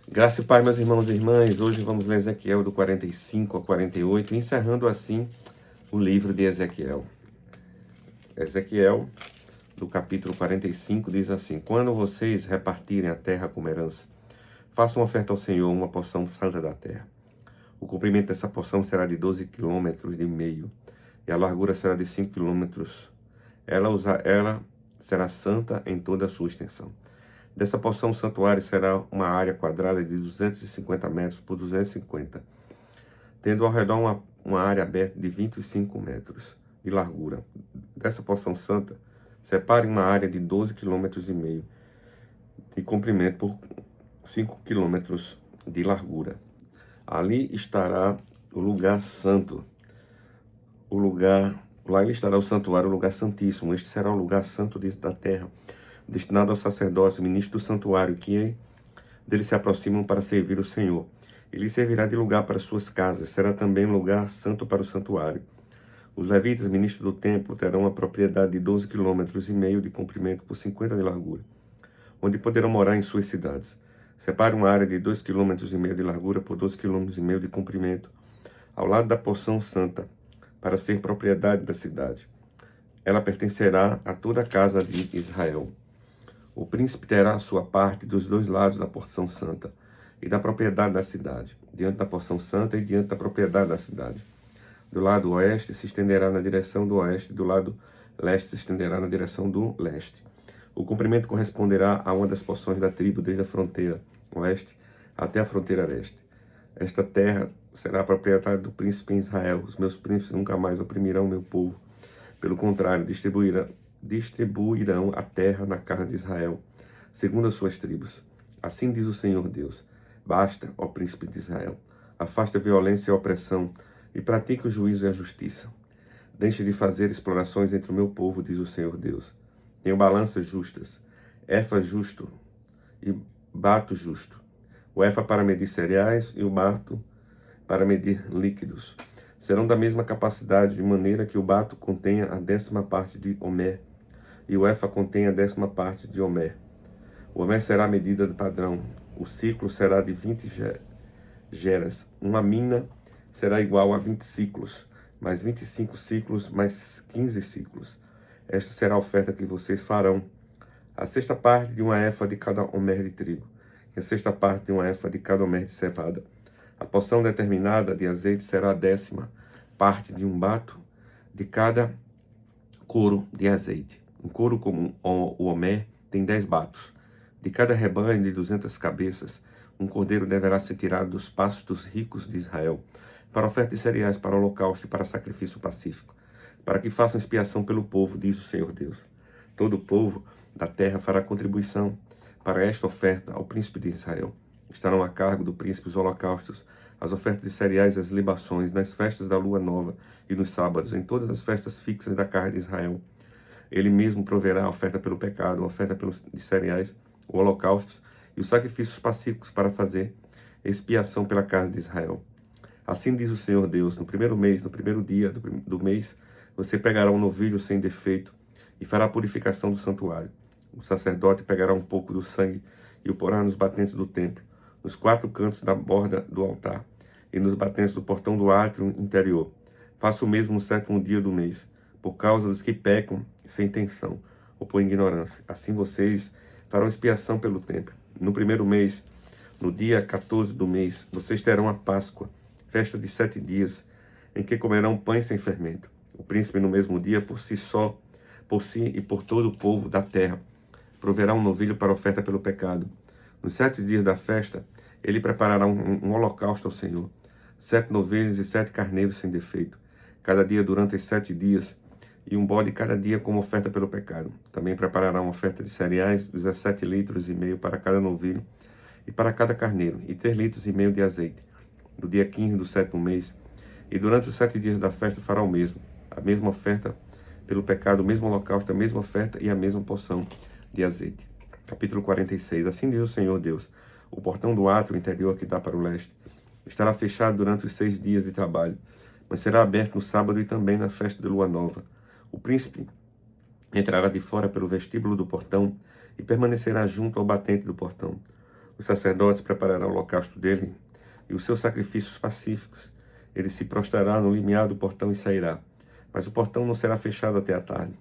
Graça e paz, meus irmãos e irmãs. Hoje vamos ler Ezequiel do 45 a 48, encerrando assim o livro de Ezequiel. Ezequiel, do capítulo 45, diz assim: Quando vocês repartirem a terra como herança, façam oferta ao Senhor uma porção santa da terra. O comprimento dessa porção será de 12 quilômetros e meio, e a largura será de 5 quilômetros. Ela será santa em toda a sua extensão. Dessa porção, o santuário será uma área quadrada de 250 metros por 250, tendo ao redor uma área aberta de 25 metros de largura. Dessa porção santa, separe uma área de 12 quilômetros e meio de comprimento por 5 quilômetros de largura. Ali estará o lugar santo, lá estará o santuário, o lugar santíssimo. Este será o lugar santo da terra, destinado ao sacerdócio, ministro do santuário, que dele se aproximam para servir o Senhor. Ele servirá de lugar para suas casas, será também lugar santo para o santuário. Os levitas, ministros do templo, terão a propriedade de 12 quilômetros e meio de comprimento por 50 de largura, onde poderão morar em suas cidades. Separe uma área de 2 quilômetros e meio de largura por 12 quilômetros e meio de comprimento, ao lado da porção santa, para ser propriedade da cidade. Ela pertencerá a toda a casa de Israel. O príncipe terá a sua parte dos dois lados da porção santa e da propriedade da cidade, diante da porção santa e diante da propriedade da cidade. Do lado oeste se estenderá na direção do oeste, do lado leste se estenderá na direção do leste. O comprimento corresponderá a uma das porções da tribo, desde a fronteira oeste até a fronteira leste. Esta terra será a propriedade do príncipe em Israel. Os meus príncipes nunca mais oprimirão o meu povo. Pelo contrário, distribuirão a terra na casa de Israel, segundo as suas tribos. Assim diz o Senhor Deus: Basta, ó príncipe de Israel, afasta a violência e a opressão e pratique o juízo e a justiça. Deixe de fazer explorações entre o meu povo, diz o Senhor Deus. Tenho balanças justas, efa justo e bato justo. O efa para medir cereais e o bato para medir líquidos. Serão da mesma capacidade, de maneira que o bato contenha a 10ª parte de homer, e o efa contenha a 10ª parte de homer. O homer será a medida do padrão. O ciclo será de 20 geras. Uma mina será igual a 20 ciclos, mais 25 ciclos, mais 15 ciclos. Esta será a oferta que vocês farão: a 6ª parte de uma efa de cada homer de trigo, e a 6ª parte de uma efa de cada homer de cevada. A porção determinada de azeite será a 10ª parte de um bato de cada coro de azeite. Um coro como o homer tem 10 batos. De cada rebanho de 200 cabeças, um cordeiro deverá ser tirado dos pastos ricos de Israel, para oferta de cereais, para holocausto e para sacrifício pacífico, para que façam expiação pelo povo, diz o Senhor Deus. Todo o povo da terra fará contribuição para esta oferta ao príncipe de Israel. Estarão a cargo do príncipe os holocaustos, as ofertas de cereais e as libações, nas festas da lua nova e nos sábados, em todas as festas fixas da casa de Israel. Ele mesmo proverá a oferta pelo pecado, a oferta de cereais, o holocaustos e os sacrifícios pacíficos para fazer expiação pela casa de Israel. Assim diz o Senhor Deus: no primeiro mês, no primeiro dia do mês, você pegará um novilho sem defeito e fará a purificação do santuário. O sacerdote pegará um pouco do sangue e o porá nos batentes do templo, nos 4 cantos da borda do altar e nos batentes do portão do átrio interior. Faça o mesmo no 7º dia do mês, por causa dos que pecam sem intenção ou por ignorância. Assim vocês farão expiação pelo templo. No primeiro mês, no dia 14 do mês, vocês terão a Páscoa, festa de 7 dias, em que comerão pães sem fermento. O príncipe no mesmo dia, por si e por todo o povo da terra, proverá um novilho para oferta pelo pecado. Nos 7 dias da festa, ele preparará um holocausto ao Senhor: 7 novilhos e 7 carneiros sem defeito, cada dia durante os 7 dias, e um bode cada dia como oferta pelo pecado. Também preparará uma oferta de cereais, 17 litros e meio para cada novilho e para cada carneiro, e 3 litros e meio de azeite. No dia 15 do 7º mês, e durante os 7 dias da festa fará o mesmo, a mesma oferta pelo pecado, o mesmo holocausto, a mesma oferta e a mesma porção de azeite. Capítulo 46. Assim diz o Senhor Deus: o portão do átrio interior que dá para o leste estará fechado durante os 6 dias de trabalho, mas será aberto no sábado e também na festa de lua nova. O príncipe entrará de fora pelo vestíbulo do portão e permanecerá junto ao batente do portão. Os sacerdotes prepararão o holocausto dele e os seus sacrifícios pacíficos. Ele se prostrará no limiar do portão e sairá. Mas o portão não será fechado até a tarde.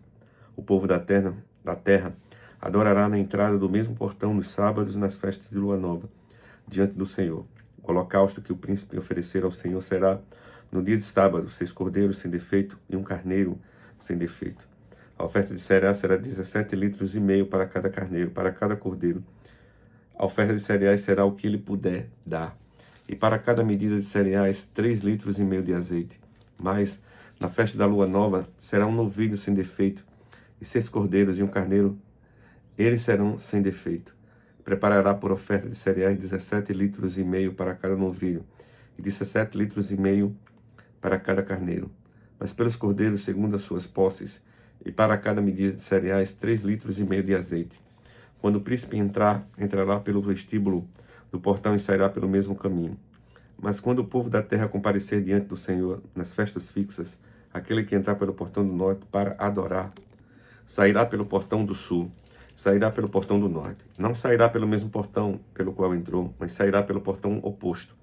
O povo da terra adorará na entrada do mesmo portão nos sábados e nas festas de lua nova, diante do Senhor. O holocausto que o príncipe oferecer ao Senhor será, no dia de sábado, 6 cordeiros sem defeito e um carneiro sem defeito. A oferta de cereais será 17,5 litros para cada carneiro, para cada cordeiro. A oferta de cereais será o que ele puder dar. E para cada medida de cereais, 3,5 litros de azeite. Mas, na festa da lua nova, será um novilho sem defeito, e 6 cordeiros e um carneiro, eles serão sem defeito. Preparará por oferta de cereais 17,5 litros para cada novilho, e 17,5 litros para cada carneiro. Mas pelos cordeiros, segundo as suas posses, e para cada medida de cereais, 3,5 litros de azeite. Quando o príncipe entrará pelo vestíbulo do portão e sairá pelo mesmo caminho. Mas quando o povo da terra comparecer diante do Senhor, nas festas fixas, aquele que entrar pelo portão do norte para adorar, sairá pelo portão do sul, sairá pelo portão do norte. Não sairá pelo mesmo portão pelo qual entrou, mas sairá pelo portão oposto.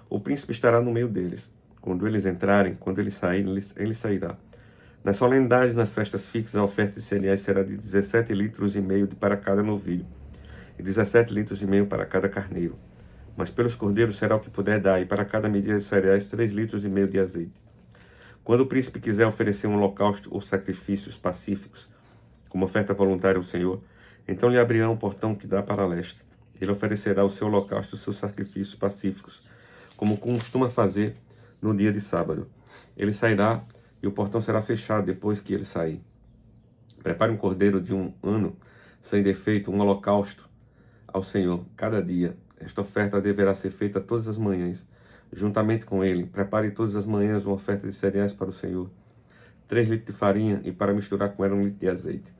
O príncipe estará no meio deles. Quando eles entrarem, quando eles saírem, ele sairá. Nas solenidades, nas festas fixas, a oferta de cereais será de 17,5 litros para cada novilho, e 17,5 litros para cada carneiro. Mas pelos cordeiros será o que puder dar, e para cada medida de cereais, 3,5 litros de azeite. Quando o príncipe quiser oferecer um holocausto ou sacrifícios pacíficos, como oferta voluntária ao Senhor, então lhe abrirá um portão que dá para leste. Ele oferecerá o seu holocausto e os seus sacrifícios pacíficos, como costuma fazer no dia de sábado. Ele sairá e o portão será fechado depois que ele sair. Prepare um cordeiro de 1 ano, sem defeito, um holocausto ao Senhor cada dia. Esta oferta deverá ser feita todas as manhãs. Juntamente com ele, prepare todas as manhãs uma oferta de cereais para o Senhor. 3 litros de farinha e para misturar com ela 1 litro de azeite.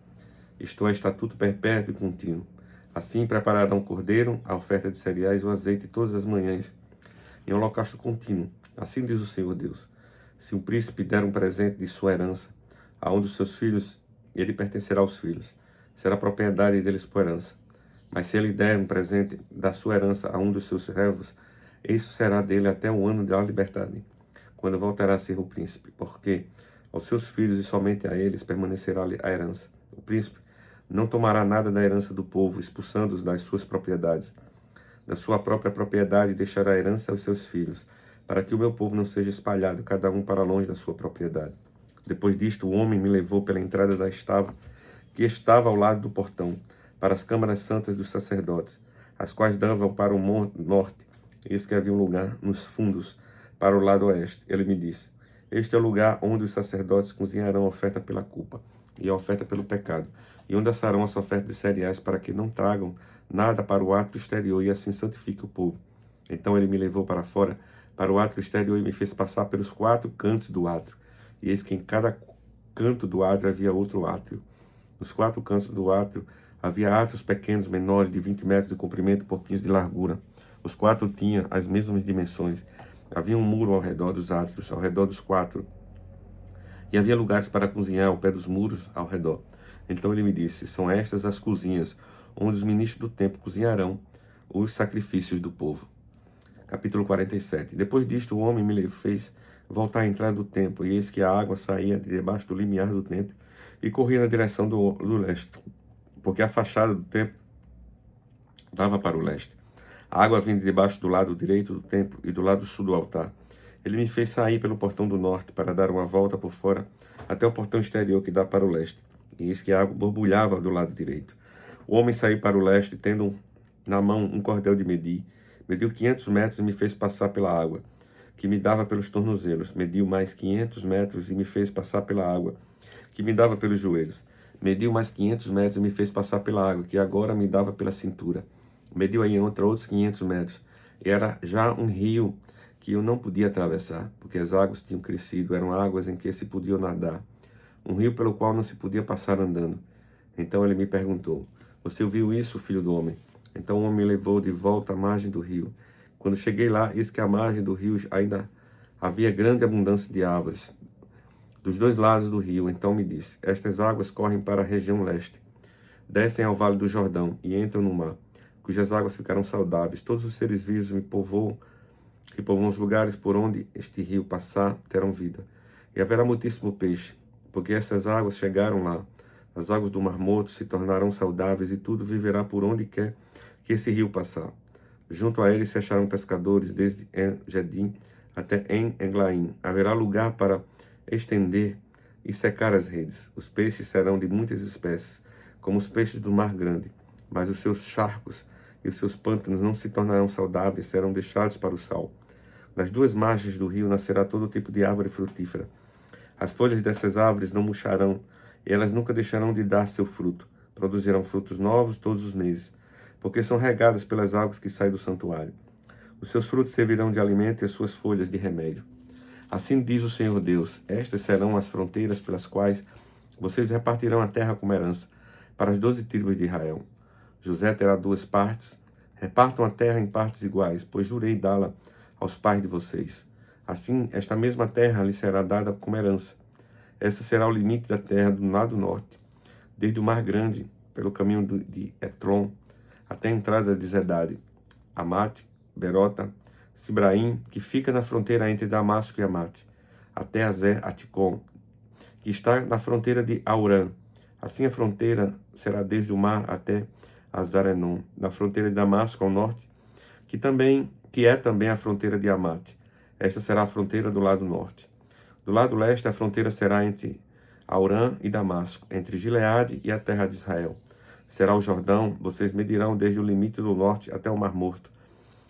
Isto é estatuto perpétuo e contínuo. Assim prepararão o cordeiro, a oferta de cereais e o azeite todas as manhãs, em holocausto contínuo. Assim diz o Senhor Deus. Se um príncipe der um presente de sua herança a um dos seus filhos, ele pertencerá aos filhos. Será propriedade deles por herança. Mas se ele der um presente da sua herança a um dos seus servos, isso será dele até o ano da liberdade, quando voltará a ser o príncipe, porque aos seus filhos e somente a eles permanecerá a herança. O príncipe não tomará nada da herança do povo, expulsando-os das suas propriedades. Da sua própria propriedade deixará a herança aos seus filhos, para que o meu povo não seja espalhado, cada um para longe da sua propriedade. Depois disto, o homem me levou pela entrada da estava, que estava ao lado do portão, para as câmaras santas dos sacerdotes, as quais davam para o norte. Eis que havia um lugar nos fundos, para o lado oeste. Ele me disse: este é o lugar onde os sacerdotes cozinharão a oferta pela culpa e a oferta pelo pecado, e onde assarão as ofertas de cereais, para que não tragam nada para o átrio exterior, e assim santifique o povo. Então ele me levou para fora, para o átrio exterior, e me fez passar pelos 4 cantos do átrio. E eis que em cada canto do átrio havia outro átrio. Nos 4 cantos do átrio havia átrios pequenos, menores, de 20 metros de comprimento por 15 de largura. Os 4 tinham as mesmas dimensões. Havia um muro ao redor dos átrios, ao redor dos 4. E havia lugares para cozinhar ao pé dos muros ao redor. Então ele me disse: são estas as cozinhas, onde os ministros do templo cozinharão os sacrifícios do povo. Capítulo 47. Depois disto, o homem me fez voltar à entrada do templo, e eis que a água saía de debaixo do limiar do templo e corria na direção do leste, porque a fachada do templo dava para o leste. A água vinha de debaixo do lado direito do templo e do lado sul do altar. Ele me fez sair pelo portão do norte para dar uma volta por fora até o portão exterior que dá para o leste. E eis que a água borbulhava do lado direito. O homem saiu para o leste, tendo na mão um cordel de medir. Mediu 500 metros e me fez passar pela água, que me dava pelos tornozelos. Mediu mais 500 metros e me fez passar pela água, que me dava pelos joelhos. Mediu mais 500 metros e me fez passar pela água, que agora me dava pela cintura. Mediu aí outros 500 metros. E era já um rio que eu não podia atravessar, porque as águas tinham crescido, eram águas em que se podia nadar. Um rio pelo qual não se podia passar andando. Então ele me perguntou: você ouviu isso, filho do homem? Então o homem me levou de volta à margem do rio. Quando cheguei lá, eis que à margem do rio ainda havia grande abundância de árvores, dos 2 lados do rio. Então me disse: estas águas correm para a região leste, descem ao vale do Jordão e entram no mar. cujas águas ficarão saudáveis. Todos os seres vivos que povoam os lugares por onde este rio passar, terão vida. E haverá muitíssimo peixe, porque essas águas chegaram lá. As águas do Mar Morto se tornarão saudáveis, e tudo viverá por onde quer que esse rio passar. Junto a ele se acharão pescadores, desde En-Gedim até En-Eglaim. Haverá lugar para estender e secar as redes. Os peixes serão de muitas espécies, como os peixes do mar grande, mas os seus charcos e os seus pântanos não se tornarão saudáveis, serão deixados para o sal. Das duas margens do rio nascerá todo tipo de árvore frutífera. As folhas dessas árvores não murcharão, e elas nunca deixarão de dar seu fruto. Produzirão frutos novos todos os meses, porque são regadas pelas águas que saem do santuário. Os seus frutos servirão de alimento e as suas folhas de remédio. Assim diz o Senhor Deus: estas serão as fronteiras pelas quais vocês repartirão a terra como herança para as 12 tribos de Israel. José terá 2 partes. Repartam a terra em partes iguais, pois jurei dá-la aos pais de vocês. Assim, esta mesma terra lhe será dada como herança. Esse será o limite da terra do lado norte, desde o Mar Grande, pelo caminho de Etron, até a entrada de Zedade, Amate, Berota, Sibraim, que fica na fronteira entre Damasco e Amate, até Azer Aticom, que está na fronteira de Aurã. Assim a fronteira será desde o mar até Azarenon, na fronteira de Damasco ao norte, que é também a fronteira de Amate. Esta será a fronteira do lado norte. Do lado leste, a fronteira será entre Aurã e Damasco, entre Gileade e a terra de Israel. Será o Jordão, vocês medirão desde o limite do norte até o Mar Morto.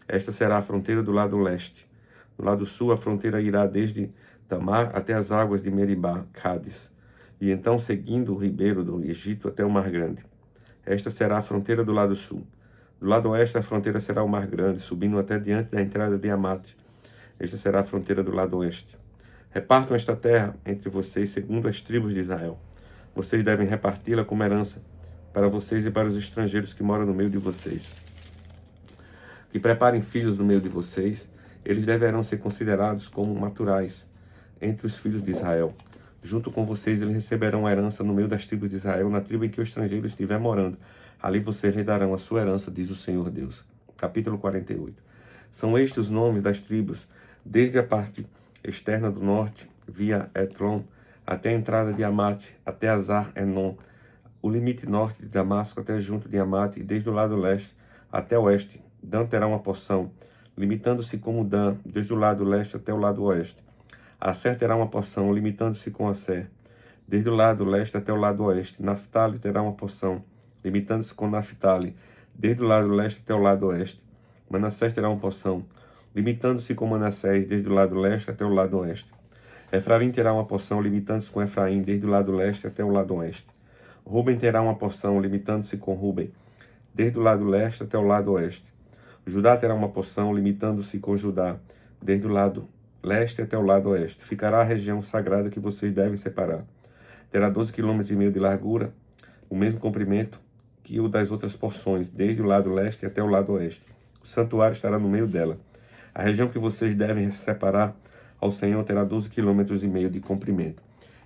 Esta será a fronteira do lado leste. Do lado sul, a fronteira irá desde Tamar até as águas de Meribá, Cádiz, e então seguindo o ribeiro do Egito até o Mar Grande. Esta será a fronteira do lado sul. Do lado oeste, a fronteira será o Mar Grande, subindo até diante da entrada de Amate. Esta será a fronteira do lado oeste. Repartam esta terra entre vocês segundo as tribos de Israel. Vocês devem reparti-la como herança para vocês e para os estrangeiros que moram no meio de vocês. Que preparem filhos no meio de vocês, eles deverão ser considerados como naturais entre os filhos de Israel. Junto com vocês, eles receberão a herança no meio das tribos de Israel, na tribo em que o estrangeiro estiver morando. Ali vocês lhe darão a sua herança, diz o Senhor Deus. Capítulo 48. São estes os nomes das tribos, desde a parte externa do norte, via Etron, até a entrada de Amate, até Azar-Enon, o limite norte de Damasco até junto de Amate, e desde o lado leste até o oeste. Dan terá uma porção, limitando-se como Dan, desde o lado leste até o lado oeste. Asser terá uma porção, limitando-se com Asser, desde o lado leste até o lado oeste. Naftali terá uma porção, limitando-se com Naftali, desde o lado leste até o lado oeste. Manassés terá uma porção, limitando-se com Manassés, desde o lado leste até o lado oeste. Efraim terá uma porção, limitando-se com Efraim, desde o lado leste até o lado oeste. Ruben terá uma porção, limitando-se com Ruben, desde o lado leste até o lado oeste. Judá terá uma porção, limitando-se com Judá, desde o lado leste até o lado oeste. Ficará a região sagrada que vocês devem separar. Terá 12,5 km de largura, o mesmo comprimento que o das outras porções, desde o lado leste até o lado oeste. O santuário estará no meio dela. A região que vocês devem separar ao Senhor terá 12,5 km de comprimento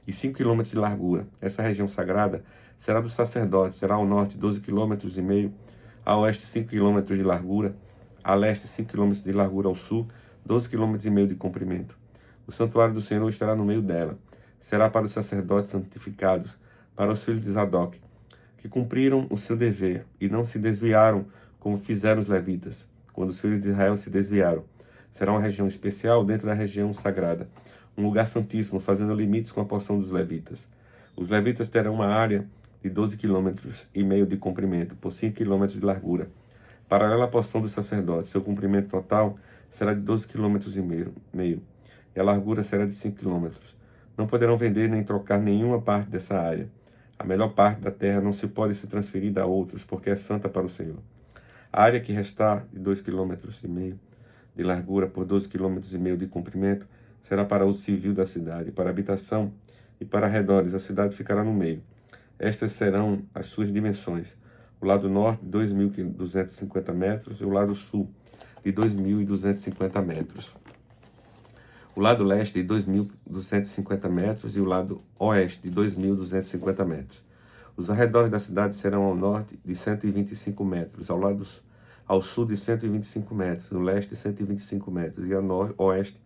e 5 km de largura. Essa região sagrada será dos sacerdotes, será ao norte 12,5 km, a oeste 5 km de largura, a leste 5 km de largura, ao sul 12,5 km de comprimento. O santuário do Senhor estará no meio dela. Será para os sacerdotes santificados, para os filhos de Zadok, que cumpriram o seu dever e não se desviaram como fizeram os levitas, quando os filhos de Israel se desviaram. Será uma região especial dentro da região sagrada, um lugar santíssimo, fazendo limites com a porção dos levitas. Os levitas terão uma área de 12,5 km de comprimento, por 5 km de largura. Paralela à porção dos sacerdotes, seu comprimento total será de 12,5 km, e a largura será de 5 km. Não poderão vender nem trocar nenhuma parte dessa área. A melhor parte da terra não se pode ser transferida a outros, porque é santa para o Senhor. A área que restar, de 2,5 km de largura por 12,5 km de comprimento, será para uso civil da cidade, para habitação e para arredores. A cidade ficará no meio. Estas serão as suas dimensões. O lado norte, 2.250 metros, e o lado sul, de 2.250 metros. O lado leste, de 2.250 metros, e o lado oeste, de 2.250 metros. Os arredores da cidade serão ao norte, de 125 metros, ao lado ao sul de 125 metros, no leste de 125 metros e ao oeste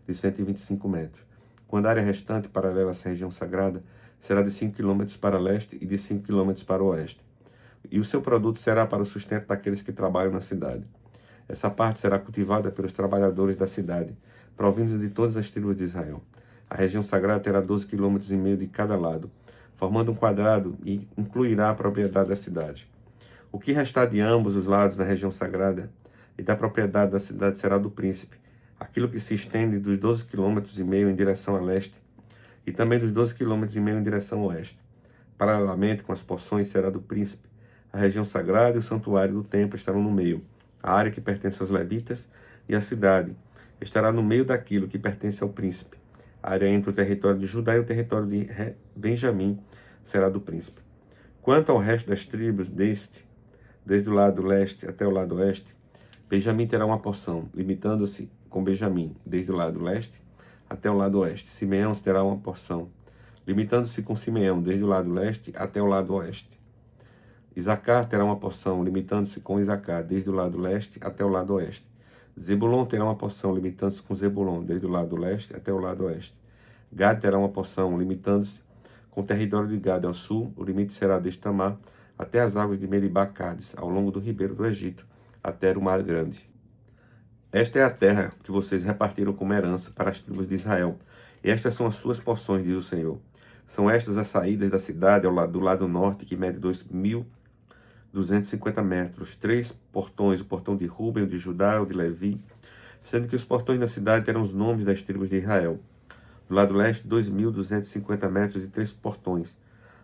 de 125 metros. Quando a área restante, paralela a essa região sagrada, será de 5 km para leste e de 5 km para o oeste. E o seu produto será para o sustento daqueles que trabalham na cidade. Essa parte será cultivada pelos trabalhadores da cidade, provindos de todas as tribos de Israel. A região sagrada terá 12,5 km de cada lado, formando um quadrado e incluirá a propriedade da cidade. O que restar de ambos os lados na região sagrada e da propriedade da cidade será do príncipe, aquilo que se estende dos 12,5 km em direção a leste e também dos 12,5 km em direção a oeste. Paralelamente com as porções será do príncipe. A região sagrada e o santuário do templo estarão no meio. A área que pertence aos levitas e a cidade estará no meio daquilo que pertence ao príncipe. A área entre o território de Judá e o território de Benjamim será do príncipe. Quanto ao resto das tribos desde o lado leste até o lado oeste, Benjamim terá uma porção, limitando-se com Benjamim, desde o lado leste até o lado oeste. Simeão terá uma porção, limitando-se com Simeão, desde o lado leste até o lado oeste. Isacar terá uma porção, limitando-se com Isacar, desde o lado leste até o lado oeste. Zebulon terá uma porção, limitando-se com Zebulon, desde o lado leste até o lado oeste. Gad terá uma porção, limitando-se com o território de Gad ao sul. O limite será desde Tamar até as águas de Meribá Cádiz, ao longo do ribeiro do Egito, até o Mar Grande. Esta é a terra que vocês repartiram como herança para as tribos de Israel. E estas são as suas porções, diz o Senhor. São estas as saídas da cidade do lado norte, que mede 2.250 metros. 3 portões, o portão de Ruben, o de Judá, o de Levi, sendo que os portões da cidade terão os nomes das tribos de Israel. Do lado leste, 2.250 metros e 3 portões,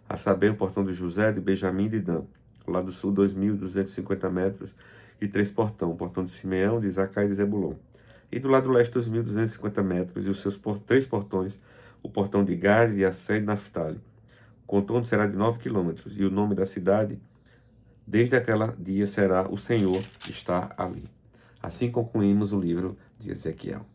a saber, o portão de José, de Benjamim e de Dan. Do lado sul, 2.250 metros e 3 portões, o portão de Simeão, de Isacar e de Zebulon. E do lado leste, 2.250 metros e os seus 3 portões, o portão de Gad, de Asser e de Naftali. O contorno será de 9 km e o nome da cidade, desde aquele dia, será: o Senhor está ali. Assim concluímos o livro de Ezequiel.